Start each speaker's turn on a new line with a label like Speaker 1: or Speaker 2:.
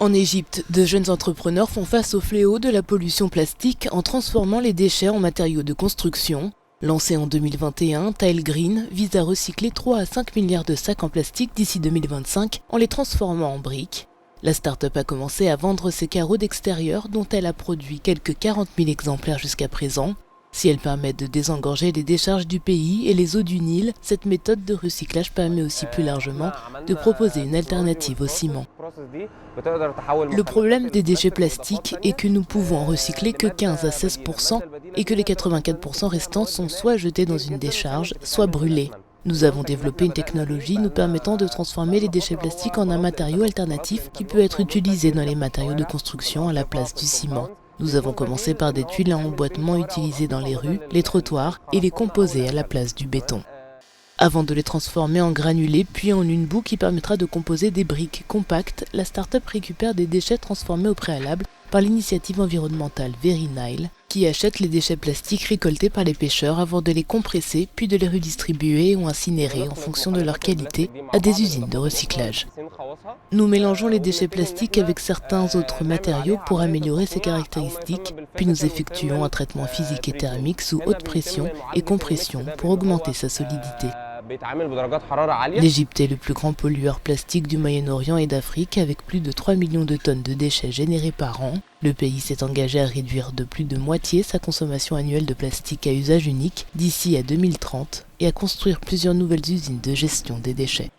Speaker 1: En Égypte, de jeunes entrepreneurs font face au fléau de la pollution plastique en transformant les déchets en matériaux de construction. Lancé en 2021, Tile Green vise à recycler 3 à 5 milliards de sacs en plastique d'ici 2025 en les transformant en briques. La start-up a commencé à vendre ses carreaux d'extérieur dont elle a produit quelques 40 000 exemplaires jusqu'à présent. Si elle permet de désengorger les décharges du pays et les eaux du Nil, cette méthode de recyclage permet aussi plus largement de proposer une alternative au ciment. Le problème des déchets plastiques est que nous pouvons en recycler que 15 à 16% et que les 84% restants sont soit jetés dans une décharge, soit brûlés. Nous avons développé une technologie nous permettant de transformer les déchets plastiques en un matériau alternatif qui peut être utilisé dans les matériaux de construction à la place du ciment. Nous avons commencé par des tuiles à emboîtement utilisées dans les rues, les trottoirs et les composer à la place du béton. Avant de les transformer en granulés puis en une boue qui permettra de composer des briques compactes, la start-up récupère des déchets transformés au préalable par l'initiative environnementale Very Nile, qui achète les déchets plastiques récoltés par les pêcheurs avant de les compresser puis de les redistribuer ou incinérer en fonction de leur qualité à des usines de recyclage. Nous mélangeons les déchets plastiques avec certains autres matériaux pour améliorer ses caractéristiques, puis nous effectuons un traitement physique et thermique sous haute pression et compression pour augmenter sa solidité. L'Égypte est le plus grand pollueur plastique du Moyen-Orient et d'Afrique avec plus de 3 millions de tonnes de déchets générés par an. Le pays s'est engagé à réduire de plus de moitié sa consommation annuelle de plastique à usage unique d'ici à 2030 et à construire plusieurs nouvelles usines de gestion des déchets.